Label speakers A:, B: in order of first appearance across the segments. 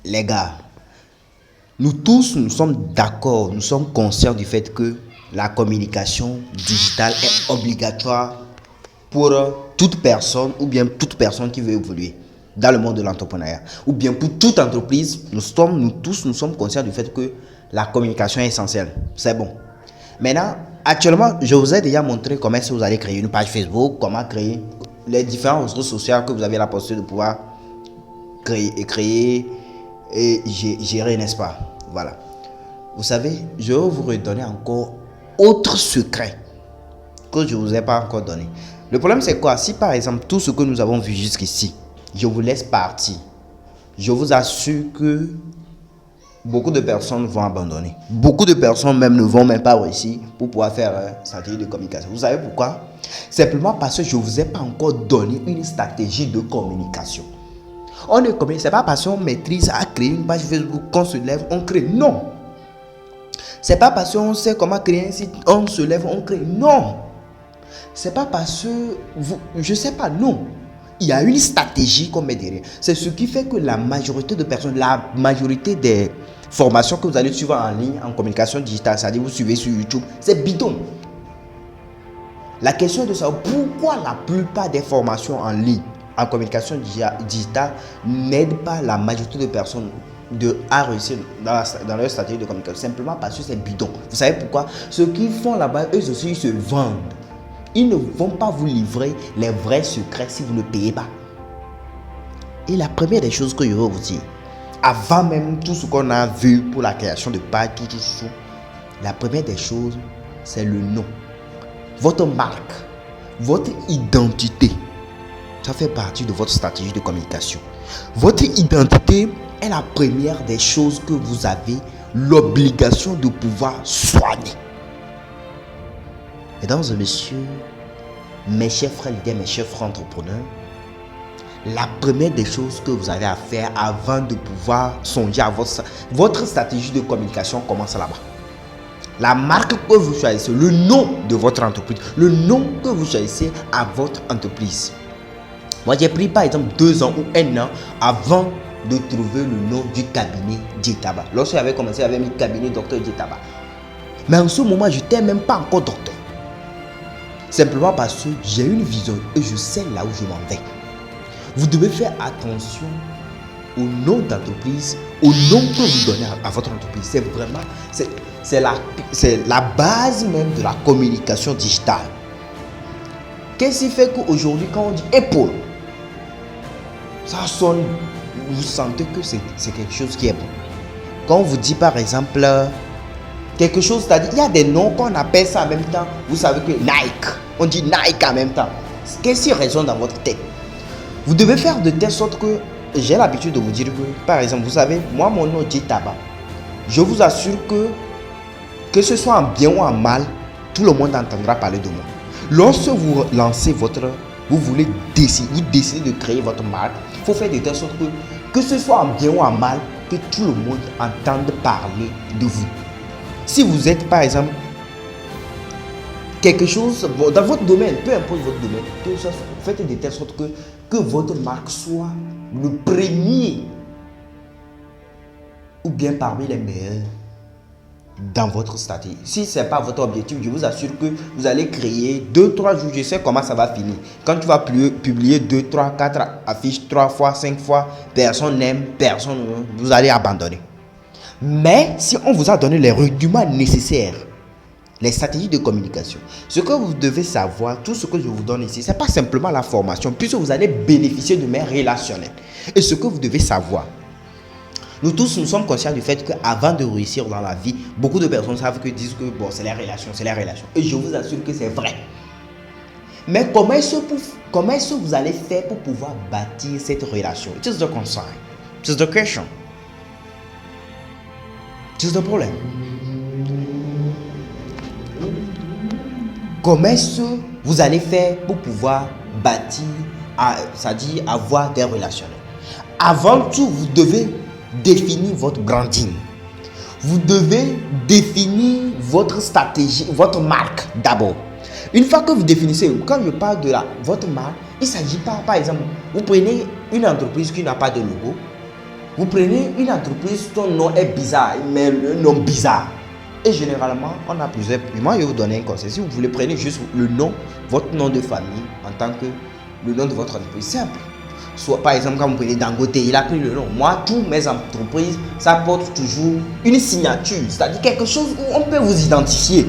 A: Les gars, nous tous, nous sommes d'accord, nous sommes conscients du fait que la communication digitale est obligatoire pour toute personne ou bien toute personne qui veut évoluer dans le monde de l'entrepreneuriat. Ou bien pour toute entreprise, nous tous, nous sommes conscients du fait que la communication est essentielle. C'est bon. Maintenant, actuellement, je vous ai déjà montré comment est-ce que vous allez créer une page Facebook, comment créer les différents réseaux sociaux que vous avez la possibilité de pouvoir créer et gérer, n'est-ce pas? Voilà. Vous savez, je vais vous redonner encore autre secret que je ne vous ai pas encore donné. Le problème, c'est quoi? Si par exemple, tout ce que nous avons vu jusqu'ici, je vous laisse partir, je vous assure que beaucoup de personnes vont abandonner. Beaucoup de personnes même ne vont même pas réussir pour pouvoir faire une stratégie de communication. Vous savez pourquoi? Simplement parce que je ne vous ai pas encore donné une stratégie de communication. On ne communique, c'est pas parce qu'on maîtrise à créer une page Facebook qu'on se lève, on crée. Non. C'est pas parce qu'on sait comment créer un site, on se lève, on crée. Non. C'est pas parce que je sais pas, non. Il y a une stratégie qu'on met derrière. C'est ce qui fait que la majorité de personnes, la majorité des formations que vous allez suivre en ligne, en communication digitale, c'est-à-dire vous suivez sur YouTube, c'est bidon. La question est de savoir pourquoi la plupart des formations en ligne, en communication digitale, n'aident pas la majorité de personnes à réussir dans leur stratégie de communication. Simplement parce que c'est bidon. Vous savez pourquoi? Ce qu'ils font là-bas, eux aussi, ils se vendent. Ils ne vont pas vous livrer les vrais secrets si vous ne payez pas. Et la première des choses que je veux vous dire, avant même tout ce qu'on a vu pour la création de pages, tout, la première des choses, c'est le nom. Votre marque, votre identité, ça fait partie de votre stratégie de communication. Votre identité est la première des choses que vous avez l'obligation de pouvoir soigner. Mesdames et messieurs, mes chers frères leaders, mes chers frères entrepreneurs, la première des choses que vous avez à faire avant de pouvoir songer à votre stratégie de communication commence là-bas. La marque que vous choisissez, le nom de votre entreprise, le nom que vous choisissez à votre entreprise. Moi, j'ai pris par exemple 2 ans ou 1 an avant de trouver le nom du cabinet Djetaba. Lorsque j'avais commencé, j'avais mis cabinet Docteur Djetaba. Mais en ce moment, je n'étais même pas encore docteur. Simplement parce que j'ai une vision et je sais là où je m'en vais. Vous devez faire attention au nom d'entreprise, au nom que vous donnez à votre entreprise. C'est vraiment, c'est la base même de la communication digitale. Qu'est-ce qui fait qu'aujourd'hui, quand on dit épaule, ça sonne, vous sentez que c'est quelque chose qui est bon. Quand on vous dit par exemple quelque chose, c'est-à-dire il y a des noms qu'on appelle ça en même temps. Vous savez que Nike, on dit Nike en même temps. Qu'est-ce qui résonne dans votre tête? Vous devez faire de telle sorte que, j'ai l'habitude de vous dire que, par exemple, vous savez, moi mon nom est Djetaba. Je vous assure que ce soit en bien ou en mal, tout le monde entendra parler de moi. Lorsque vous lancez vous décidez de créer votre marque, il faut faire de telle sorte que ce soit en bien ou en mal, que tout le monde entende parler de vous. Si vous êtes par exemple quelque chose dans votre domaine, peu importe votre domaine, faites de telle sorte que votre marque soit le premier ou bien parmi les meilleurs dans votre stratégie. Si ce n'est pas votre objectif, je vous assure que vous allez créer 2-3 jours. Je sais comment ça va finir. Quand tu vas publier 2, 3, 4 affiches 3 fois, 5 fois, personne n'aime, vous allez abandonner. Mais si on vous a donné les rudiments nécessaires, les stratégies de communication, ce que vous devez savoir, tout ce que je vous donne ici, ce n'est pas simplement la formation, puisque vous allez bénéficier de mes relationnels. Et ce que vous devez savoir, nous tous, nous sommes conscients du fait qu'avant de réussir dans la vie, beaucoup de personnes disent que bon, c'est les relations. Et je vous assure que c'est vrai. Mais comment est-ce que vous allez faire pour pouvoir bâtir cette relation? It is the concern. It is the question. It is the problem. Comment est-ce que vous allez faire pour pouvoir bâtir, c'est-à-dire avoir des relationnels? Avant tout, vous devez définir votre branding. Vous devez définir votre stratégie, votre marque d'abord. Une fois que vous définissez, quand je parle de votre marque, il ne s'agit pas, par exemple, vous prenez une entreprise qui n'a pas de logo, Vous prenez une entreprise, son nom est bizarre, mais le nom bizarre. Et généralement, on a plusieurs. Moi, je vais vous donner un conseil. Si vous voulez, prenez juste le nom, votre nom de famille en tant que le nom de votre entreprise. Simple. Soit, par exemple, quand vous prenez Dangote, il a pris le nom. Moi, toutes mes entreprises, ça porte toujours une signature. C'est-à-dire quelque chose où on peut vous identifier.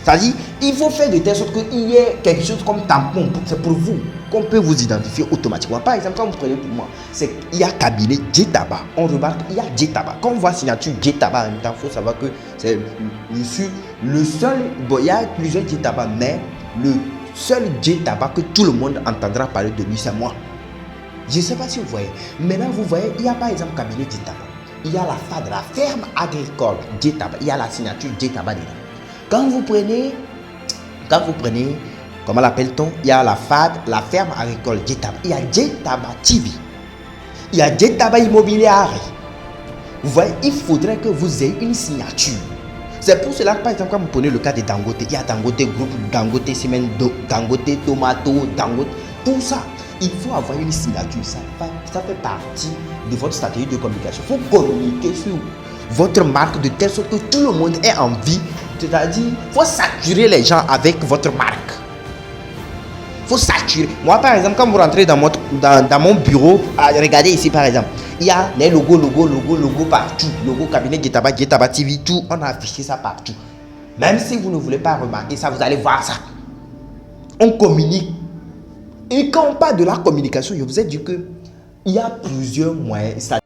A: C'est-à-dire, il faut faire de telle sorte qu'il y ait quelque chose comme tampon. C'est pour vous qu'on peut vous identifier automatiquement. Par exemple, quand vous prenez pour moi, c'est qu'il y a cabinet Djetaba. On remarque qu'il y a Djetaba. Quand on voit signature Djetaba, en même temps, il faut savoir que c'est le seul. Bon, il y a plusieurs Djetaba, mais le seul Djetaba que tout le monde entendra parler de lui, c'est moi. Je ne sais pas si vous voyez. Maintenant, vous voyez, il y a par exemple cabinet Djetaba. Il y a la FAD, la ferme agricole Djetaba. Il y a la signature Djetaba dedans. Quand vous prenez, comment l'appelle-t-on? Il y a la FAD, la ferme agricole Djetaba. Il y a Djetaba TV. Il y a Djetaba Immobilier. Vous voyez, il faudrait que vous ayez une signature. C'est pour cela que, par exemple, quand vous prenez le cas de Dangote, il y a Dangote Group, Dangote Cement, Dangote Tomato, Dangote, tout ça. Il faut avoir une signature. Ça fait partie de votre stratégie de communication. Il faut communiquer sur votre marque de telle sorte que tout le monde ait envie. C'est-à-dire, il faut saturer les gens avec votre marque. Il faut saturer. Moi, par exemple, quand vous rentrez dans mon bureau, regardez ici, par exemple, il y a les logos partout. Logo cabinet Djetaba, Djetaba TV, tout. On a affiché ça partout. Même si vous ne voulez pas remarquer ça, vous allez voir ça. On communique. Et quand on parle de la communication, je vous ai dit qu'il y a plusieurs moyens.